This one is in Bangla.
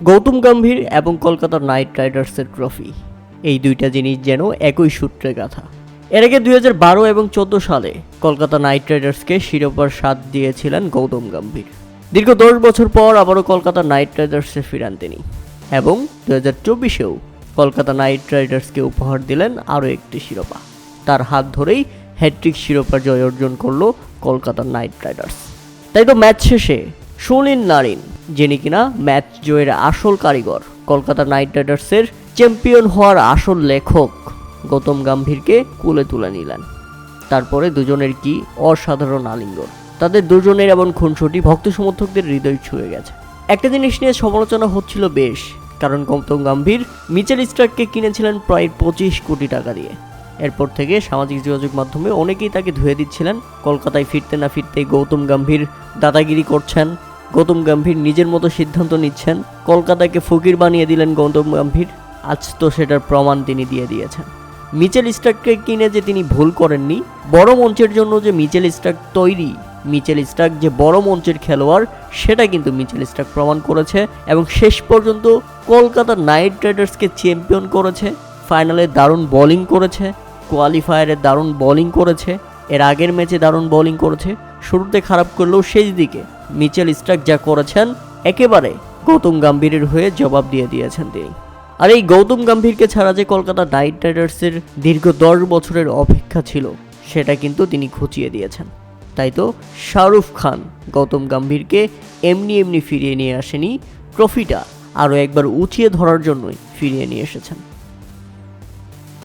গৌতম গম্ভীর এবং কলকাতা নাইট রাইডার্সের ট্রফি, এই দুইটা জিনিস যেন একই সূত্রে গাঁথা। এর আগে 2012 এবং 2014 সালে কলকাতা নাইট রাইডার্সকে শিরোপার স্বাদ দিয়েছিলেন গৌতম গম্ভীর। দীর্ঘ 10 বছর পর আবারও কলকাতা নাইট রাইডার্সে ফিরান তিনি এবং 2024-এও কলকাতা নাইট রাইডার্সকে উপহার দিলেন আরও একটি শিরোপা। তার হাত ধরেই হ্যাট্রিক শিরোপা জয় অর্জন করলো কলকাতা নাইট রাইডার্স। তাই তো ম্যাচ শেষে সুনীল নারিন, যিনি কিনা ম্যাচ জয়ের আসল কারিগর, কলকাতা নাইট রাইডার্সের চ্যাম্পিয়ন হওয়ার আসল লেখক গৌতম গম্ভীরকে কোলে তুলে নিলেন। তারপরে দুজনের কি অসাধারণ আলিঙ্গন, তাদের দুজনের এমন খুনসুটি ভক্ত সমর্থকদের হৃদয় ছুঁয়ে গেছে। একটা জিনিস নিয়ে সমালোচনা হচ্ছিল বেশ, কারণ গৌতম গম্ভীর মিচেল স্টার্ককে কিনেছিলেন প্রায় 25 কোটি টাকা দিয়ে। এরপর থেকে সামাজিক যোগাযোগ মাধ্যমে অনেকেই তাকে ধুয়ে দিচ্ছিলেন, কলকাতায় ফিরতে না ফিরতেই গৌতম গম্ভীর দাদাগিরি করছেন, গৌতম গম্ভীর নিজের মতো সিদ্ধান্ত নিচ্ছেন, কলকাতাকে ফকির বানিয়ে দিলেন গৌতম গম্ভীর। আজ তো সেটার প্রমাণ তিনি দিয়ে দিয়েছেন। মিচেল স্টার্ককে কিনে যে তিনি ভুল করেননি, বড় মঞ্চের জন্য যে মিচেল স্টার্ক তৈরি, মিচেল স্টার্ক যে বড় মঞ্চের খেলোয়াড়, সেটা কিন্তু মিচেল স্টার্ক প্রমাণ করেছে এবং শেষ পর্যন্ত কলকাতা নাইট রাইডার্সকে চ্যাম্পিয়ন করেছে। ফাইনালে দারুণ বোলিং করেছে, কোয়ালিফায়ারে দারুণ বোলিং করেছে, এর আগের ম্যাচে দারুণ বোলিং করেছে। শুরুতে খারাপ করলেও শেষ দিকে মিচেল স্টার্ক যা করেছেন, একেবারে গৌতম গম্ভীরের হয়ে জবাব দিয়ে দিয়েছেন তিনি। আর এই গৌতম গম্ভীরকে ছাড়া যে কলকাতা নাইট রাইডার্সের দীর্ঘ 10 বছরের অপেক্ষা ছিল, সেটা কিন্তু তিনি ঘুচিয়ে দিয়েছেন। তাই তো শাহরুখ খান গৌতম গম্ভীরকে এমনি ফিরিয়ে নিয়ে আসেনি, ট্রফিটা আরও একবার উঁচিয়ে ধরার জন্যই ফিরিয়ে নিয়ে এসেছেন।